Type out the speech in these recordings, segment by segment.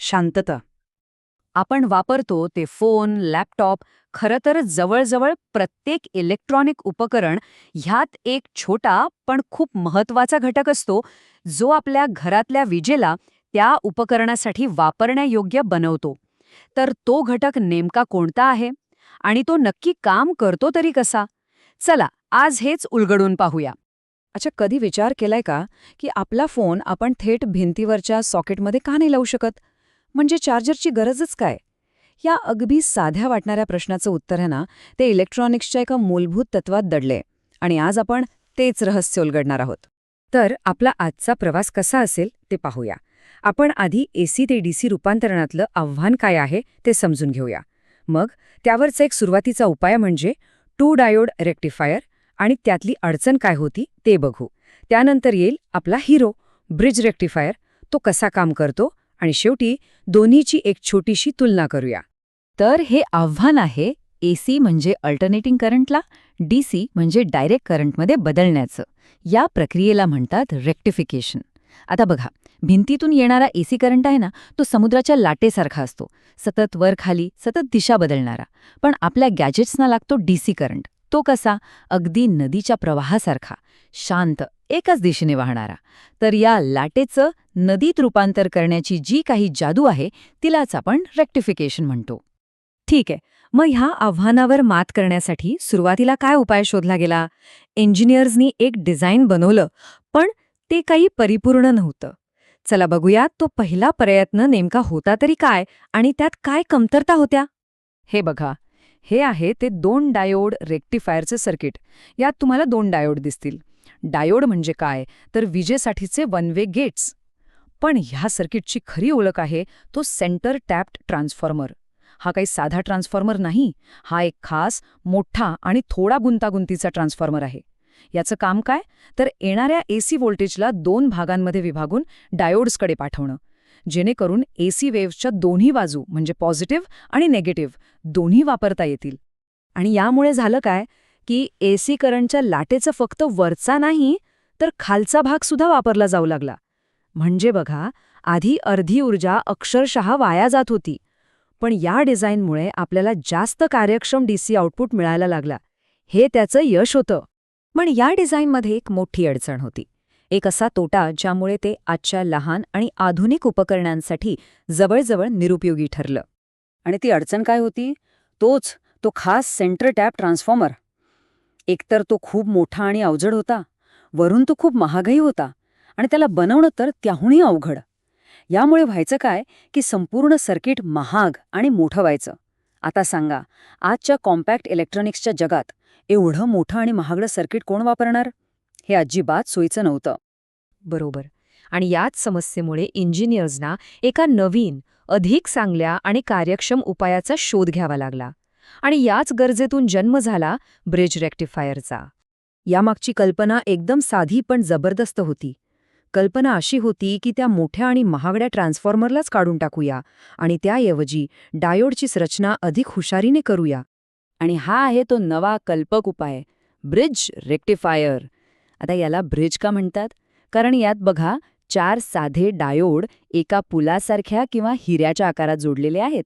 शांतता. आपण वापरतो ते फोन, लॅपटॉप, खरं तर जवळजवळ प्रत्येक इलेक्ट्रॉनिक उपकरण ह्यात एक छोटा पण खूप महत्वाचा घटक असतो, जो आपल्या घरातल्या विजेला त्या उपकरणासाठी वापरण्यायोग्य बनवतो. तर तो घटक नेमका कोणता आहे? आणि तो नक्की काम करतो तरी कसा? चला, आज हेच उलगडून पाहूया. अच्छा, कधी विचार केलाय का की आपला फोन आपण थेट भिंतीवरच्या सॉकेटमध्ये का नाही लावू शकत? म्हणजे चार्जरची गरजच काय? या अगदी साध्या वाटणाऱ्या प्रश्नाचं उत्तर आहे ना, ते इलेक्ट्रॉनिक्सच्या एका मूलभूत तत्वात दडले आणि आज आपण तेच रहस्य उलगडणार आहोत. तर आपला आजचा प्रवास कसा असेल ते पाहूया. आपण आधी एसी ते डीसी रूपांतरणातलं आव्हान काय आहे ते समजून घेऊया. मग त्यावरचा एक सुरुवातीचा उपाय म्हणजे टू डायोड रेक्टिफायर आणि त्यातली अडचण काय होती ते बघू. त्यानंतर येईल आपला हिरो ब्रिज रेक्टिफायर, तो कसा काम करतो, आणि शेवटी दोन्हीची एक छोटीशी तुलना करूया. तर हे आव्हान आहे एसी म्हणजे अल्टरनेटिंग करंटला, डीसी म्हणजे डायरेक्ट करंटमध्ये बदलण्याचं. या प्रक्रियेला म्हणतात रेक्टिफिकेशन. आता बघा, भिंतीतून येणारा एसी करंट आहे ना, तो समुद्राच्या लाटेसारखा असतो, सतत वर खाली, सतत दिशा बदलणारा. पण आपल्या गॅजेट्सना लागतो डीसी करंट. तो कसा? अगदी नदीच्या प्रवाहासारखा, शांत, एकाच दिशेने वाहणारा. तर या लाटेचं नदीत रूपांतर करण्याची जी काही जादू आहे, तिलाच आपण रेक्टिफिकेशन म्हणतो. ठीक आहे, मग ह्या आव्हानावर मात करण्यासाठी सुरुवातीला काय उपाय शोधला गेला? इंजिनियर्सनी एक डिझाईन बनवलं, पण ते काही परिपूर्ण नव्हतं. चला बघूया, तो पहिला प्रयत्न नेमका होता तरी काय आणि त्यात काय कमतरता होत्या? हे बघा, हे आहे ते 2 डायोड रेक्टिफायरचे सर्किट. यात तुम्हाला 2 डायोड दिसतील. डायोड म्हणजे काय, तर विजेसाठीचे वन वे गेट्स. पण ह्या सर्किटची खरी ओळख आहे तो सेंटर टॅप्ड ट्रान्सफॉर्मर. हा काही साधा ट्रान्सफॉर्मर नाही, हा एक खास, मोठा आणि थोडा गुंतागुंतीचा ट्रान्सफॉर्मर आहे. याचं काम काय, तर येणाऱ्या एसी व्होल्टेजला 2 भागांमध्ये विभागून डायोड्सकडे पाठवणं, जेणेकरून एसी वेव्हच्या दोन्ही बाजू म्हणजे पॉझिटिव्ह आणि नेगेटिव्ह दोन्ही वापरता येतील. आणि यामुळे झालं काय, की एसी करंटच्या लाटेचं फक्त वरचा नाही, तर खालचा भाग सुद्धा वापरला जाऊ लागला. म्हणजे बघा, आधी अर्धी ऊर्जा अक्षरशः वाया जात होती. पण या डिझाईनमुळे आपल्याला जास्त कार्यक्षम डीसी आउटपुट मिळायला लागला. हे त्याचं यश होतं. पण या डिझाईनमध्ये एक मोठी अडचण होती. एक असा तोटा ज्यामुळे ते आजच्या लहान आणि आधुनिक उपकरणांसाठी जवळजवळ निरुपयोगी ठरलं. आणि ती अडचण काय होती? तो खास सेंटर टॅप ट्रान्सफॉर्मर. एकतर तो खूप मोठा आणि अवजड होता, वरून तो खूप महागही होता, आणि त्याला बनवणं तर त्याहूनही अवघड. यामुळे व्हायचं काय, की संपूर्ण सर्किट महाग आणि मोठं व्हायचं. आता सांगा, आजच्या कॉम्पॅक्ट इलेक्ट्रॉनिक्सच्या जगात एवढं मोठं आणि महागडं सर्किट कोण वापरणार? हे अजिबात सोयीचं नव्हतं. बरोबर. आणि याच समस्येमुळे इंजिनियर्सना एका नवीन, अधिक चांगल्या आणि कार्यक्षम उपायाचा शोध घ्यावा लागला. आणि याच गरजेतून जन्म झाला ब्रिज रेक्टिफायरचा. यामागची कल्पना एकदम साधी पण जबरदस्त होती. कल्पना अशी होती की त्या मोठ्या आणि महागड्या ट्रान्सफॉर्मरलाच काढून टाकूया आणि त्याऐवजी डायोडचीच रचना अधिक हुशारीने करूया. आणि हा आहे तो नवा कल्पक उपाय, ब्रिज रेक्टिफायर. आता याला ब्रिज का म्हणतात? कारण यात बघा, 4 साधे डायोड एका पुलासारख्या किंवा हिऱ्याच्या आकारात जोडलेले आहेत.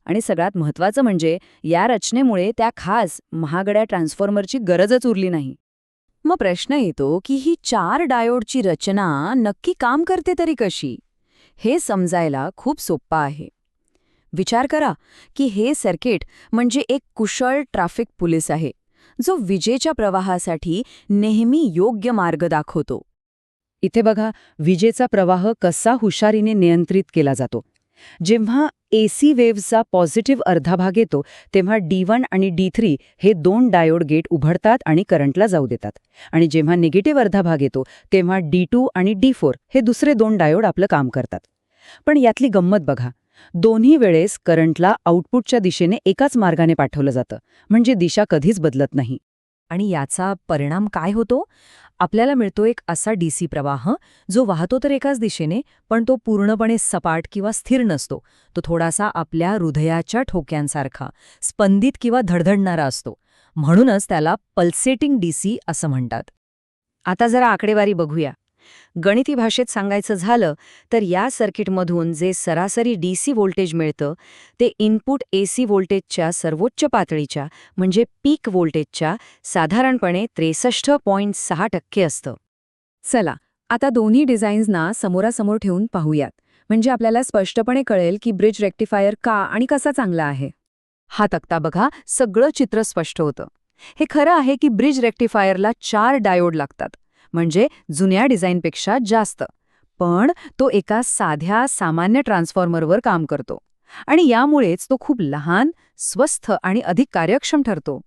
आणि सगळ्यात महत्त्वाचं म्हणजे या रचनेमुळे त्या खास महागड्या ट्रान्सफॉर्मरची गरजच उरली नाही. मग प्रश्न येतो की ही 4 डायोडची रचना नक्की काम करते तरी कशी? हे समजायला खूप सोपं आहे. विचार करा की हे सर्किट म्हणजे एक कुशल ट्रॅफिक पोलीस आहे, जो विजेच्या प्रवाहासाठी नेहमी योग्य मार्ग दाखवतो. इथे बघा, विजेचा प्रवाह कसा हुशारीने नियंत्रित केला जातो. जेव्हा एसी वेव्हचा पॉझिटिव्ह अर्धा भाग येतो, तेव्हा D1 आणि D3 हे 2 डायोड गेट उघडतात आणि करंटला जाऊ देतात. आणि जेव्हा निगेटिव्ह अर्धा भाग येतो, तेव्हा D2 आणि D4 हे दुसरे 2 डायोड आपलं काम करतात. पण यातली गंमत बघा, दोन्ही वेळेस करंटला आउटपुटच्या दिशेने एकाच मार्गाने पाठवलं जातं, म्हणजे दिशा कधीच बदलत नाही. आणि याचा परिणाम काय होतो? आपल्याला मिळतो एक असा डीसी प्रवाह जो वाहतो तर एकाच दिशेने, पण तो पूर्णपणे सपाट किंवा स्थिर नसतो. तो थोडासा आपल्या हृदयाच्या ठोक्यांसारखा स्पंदित किंवा धडधडणारा असतो. म्हणूनच त्याला पल्सेटिंग डीसी असं म्हणतात. आता जरा आकडेवारी बघूया. गणिती भाषेत सांगायचं झालं तर या सर्किटमधून जे सरासरी डीसी व्होल्टेज मिळतं ते इनपुट एसी व्होल्टेजच्या सर्वोच्च पातळीच्या म्हणजे पीक व्होल्टेजच्या साधारणपणे 63.6% असतं. चला आता दोन्ही डिझाईन्सना समोरासमोर ठेवून पाहूयात, म्हणजे आपल्याला स्पष्टपणे कळेल की ब्रिज रेक्टिफायर का आणि कसा चांगला आहे. हा तक्ता बघा, सगळं चित्र स्पष्ट होतं. हे खरं आहे की ब्रिज रेक्टिफायरला 4 डायोड लागतात, म्हणजे जुन्या डिझाईनपेक्षा जास्त. पण तो एका साध्या सामान्य ट्रान्सफॉर्मरवर काम करतो आणि यामुळेच तो खूप लहान, स्वस्त आणि अधिक कार्यक्षम ठरतो.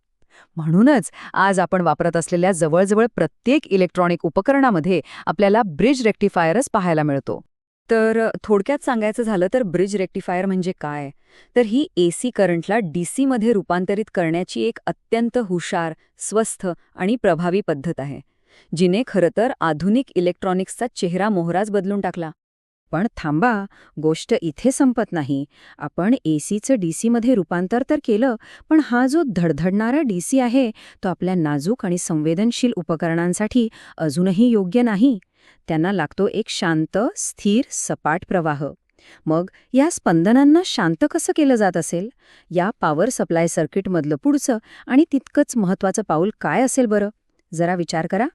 म्हणूनच आज आपण वापरत असलेल्या जवळजवळ प्रत्येक इलेक्ट्रॉनिक उपकरणामध्ये आपल्याला ब्रिज रेक्टिफायरच पाहायला मिळतो. तर थोडक्यात सांगायचं झालं तर ब्रिज रेक्टिफायर म्हणजे काय? तर ही एसी करंटला डीसीमध्ये रूपांतरित करण्याची एक अत्यंत हुशार, स्वस्थ आणि प्रभावी पद्धत आहे, जिने खरं तर आधुनिक इलेक्ट्रॉनिक्सचा चेहरा मोहराच बदलून टाकला. पण थांबा, गोष्ट इथे संपत नाही. आपण एसीचं डीसीमध्ये रूपांतर तर केलं, पण हा जो धडधडणारा डीसी आहे तो आपल्या नाजूक आणि संवेदनशील उपकरणांसाठी अजूनही योग्य नाही. त्यांना लागतो एक शांत, स्थिर, सपाट प्रवाह. मग या स्पंदनांना शांत कसं केलं जात असेल? या पॉवर सप्लाय सर्किटमधलं पुढचं आणि तितकंच महत्त्वाचं पाऊल काय असेल बरं? जरा विचार करा.